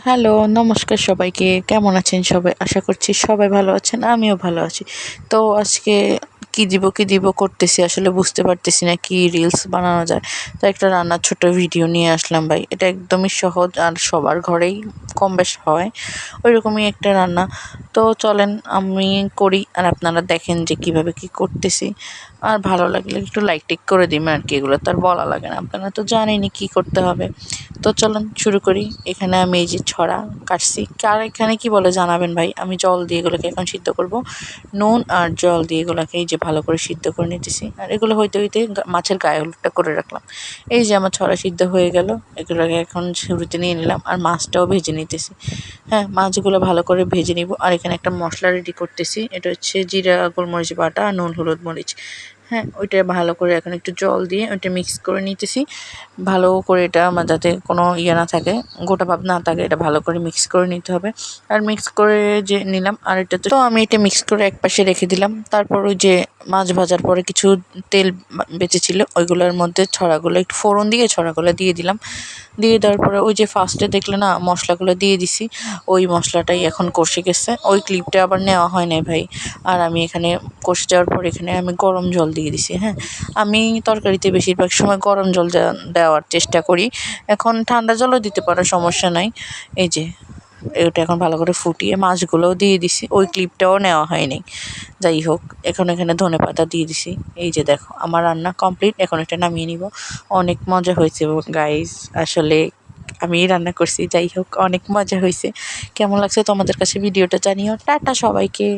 Hello, নমস্কার সবাইকে। কেমন আছেন সবাই? আশা করছি সবাই ভালো আছেন, আমিও ভালো আছি। তো আজকে কি দিব করতেছি আসলে বুঝতে পারতেছি না কি রিলস বানানো যায়। তো একটা রান্নার ছোট্ট ভিডিও নিয়ে আসলাম ভাই। এটা একদমই সহজ আর সবার ঘরেই কম বেশ হয়। ওইরকমই একটা রান্না। তো চলেন আমি করি আর আপনারা দেখেন যে কিভাবে কি করতেছি। আর ভালো লাগলে একটু লাইক টিক করে দিবেন আরকি, এগুলো তো আর বলা লাগে না। আপনারা তো জানেনই কি করতে হবে। তো চলুন শুরু করি। এখানে আমি এই যে ছড়া কাটছি। কার এখানে কি বলে জানাবেন ভাই। আমি জল দিয়ে এগুলোকে এখন সিদ্ধ করব। নুন আর জল দিয়ে এগুলোকে এই যে ভালো করে সিদ্ধ করে নিতেছি। আর এগুলো হইতে মাছের গায়ে হলুদটা করে রাখলাম। এই যে আমার ছড়া সিদ্ধ হয়ে গেল। এগুলোকে এখন শুরুতে নিয়ে নিলাম আর মাছটাও ভেজে নিতেছি। হ্যাঁ, মাছগুলো ভালো করে ভেজে নিব। আর এখানে একটা মশলা রেডি করতেছি। এটা হচ্ছে জিরা, গোলমরিচ বাটা, নুন, হলুদ, মরিচ। হ্যাঁ, ওইটা ভালো করে এখন একটু জল দিয়ে ওইটা মিক্স করে নিতেছি। ভালো করে এটা আমার যাতে কোনো ইয়ে না থাকে, গোটা ভাব না থাকে, এটা ভালো করে মিক্স করে নিতে হবে। আর মিক্স করে যে নিলাম আর এটা তো আমি এটা মিক্স করে একপাশে রেখে দিলাম। তারপর ওই যে মাছ ভাজার পরে কিছু তেল বেঁচেছিল ওইগুলোর মধ্যে ছড়াগুলো একটু ফোড়ন দিয়ে ছড়াগুলো দিয়ে দিলাম। দিয়ে দেওয়ার পরে ওই যে ফার্স্টে দেখলে না মশলাগুলো দিয়ে দিছি, ওই মশলাটাই এখন কষে গেছে। ওই ক্লিপটা আবার নেওয়া হয় নাই ভাই। আর আমি এখানে কষে যাওয়ার পর এখানে আমি গরম জল দিয়ে দিছি। হ্যাঁ, আমি তরকারিতে বেশিরভাগ সময় গরম জল দেওয়ার চেষ্টা করি। এখন ঠান্ডা জলও দিতে পারো, সমস্যা নাই। এই যে এটা এখন ভালো করে ফুটিয়ে মাছগুলোও দিয়ে দিছি, ওই ক্লিপটাও নেওয়া হয়নি। যাই হোক, এখন এখানে ধনেপাতা দিয়ে দিছি। এই যে দেখো আমার রান্না কমপ্লিট। এখন এটা নামিয়ে নিব। অনেক মজা হয়েছে গাইস, আসলে আমি রান্না করছি। যাই হোক, অনেক মজা হয়েছে। কেমন লাগছে তোমাদের কাছে ভিডিওটা জানিও। টাটা সবাইকে।